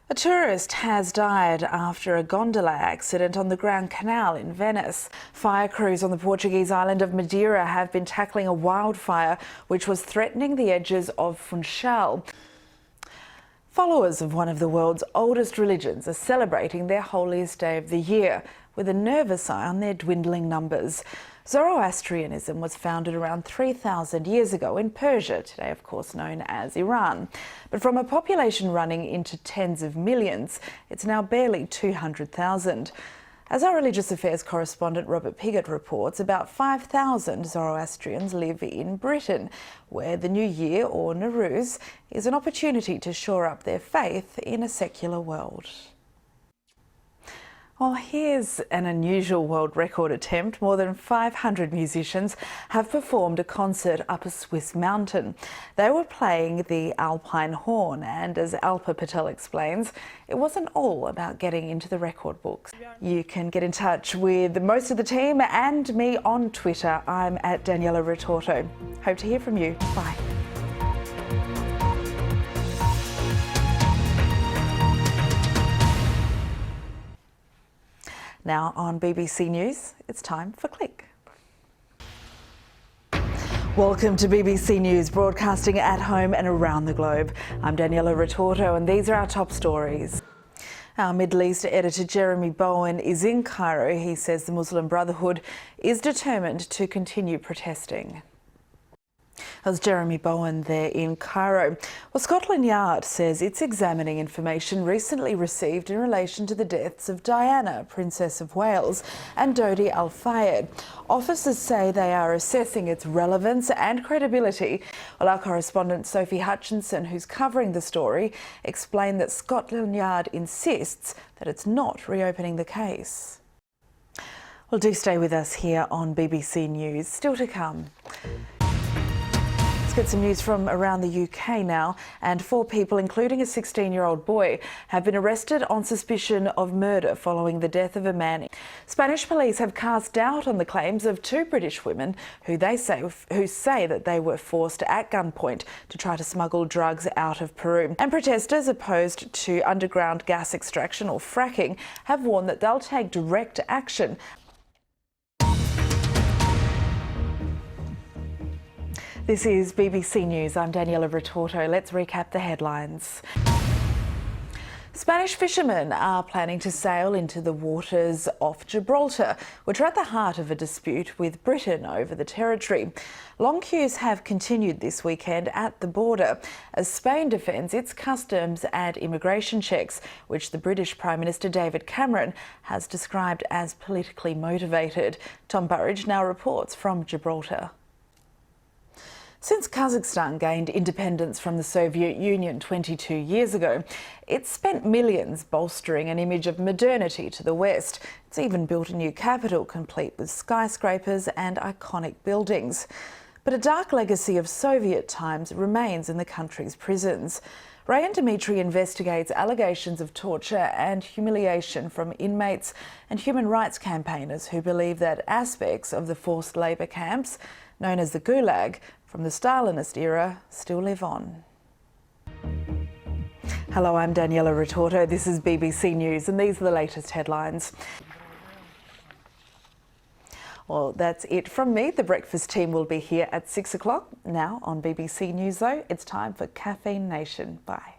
A tourist has died after a gondola accident on the Grand Canal in Venice. Fire crews on the Portuguese island of Madeira have been tackling a wildfire which was threatening the edges of Funchal. Followers of one of the world's oldest religions are celebrating their holiest day of the year, with a nervous eye on their dwindling numbers. Zoroastrianism was founded around 3,000 years ago in Persia, today of course known as Iran. But from a population running into tens of millions, it's now barely 200,000. As our religious affairs correspondent Robert Piggott reports, about 5,000 Zoroastrians live in Britain, where the New Year, or Nowruz, is an opportunity to shore up their faith in a secular world. Well, here's an unusual world record attempt. More than 500 musicians have performed a concert up a Swiss mountain. They were playing the alpine horn, and as Alpa Patel explains, it wasn't all about getting into the record books. You can get in touch with most of the team and me on Twitter. I'm at Daniela Ritorto. Hope to hear from you. Bye. Now on BBC News, it's time for Click. Welcome to BBC News, broadcasting at home and around the globe. I'm Daniela Ritorto and these are our top stories. Our Middle East editor Jeremy Bowen is in Cairo. He says the Muslim Brotherhood is determined to continue protesting. That's Jeremy Bowen there in Cairo. Well, Scotland Yard says it's examining information recently received in relation to the deaths of Diana, Princess of Wales, and Dodi Al-Fayed. Officers say they are assessing its relevance and credibility. Well, our correspondent Sophie Hutchinson, who's covering the story, explained that Scotland Yard insists that it's not reopening the case. Well, do stay with us here on BBC News. Still to come. Get some news from around the UK now, and 4 people, including a 16-year-old boy, have been arrested on suspicion of murder following the death of a man. Spanish police have cast doubt on the claims of 2 British women who say that they were forced at gunpoint to try to smuggle drugs out of Peru. And protesters opposed to underground gas extraction, or fracking, have warned that they'll take direct action. This is BBC News. I'm Daniela Ritorto. Let's recap the headlines. Spanish fishermen are planning to sail into the waters off Gibraltar, which are at the heart of a dispute with Britain over the territory. Long queues have continued this weekend at the border as Spain defends its customs and immigration checks, which the British Prime Minister David Cameron has described as politically motivated. Tom Burridge now reports from Gibraltar. Since Kazakhstan gained independence from the Soviet Union 22 years ago, it's spent millions bolstering an image of modernity to the West. It's even built a new capital, complete with skyscrapers and iconic buildings. But a dark legacy of Soviet times remains in the country's prisons. Ray and Dimitri investigates allegations of torture and humiliation from inmates and human rights campaigners who believe that aspects of the forced labour camps, known as the Gulag, from the Stalinist era still live on. Hello, I'm Daniela Ritorto. This is BBC News and these are the latest headlines. Well, that's it from me. The breakfast team will be here at 6 o'clock. Now on BBC News though, it's time for Caffeine Nation. Bye.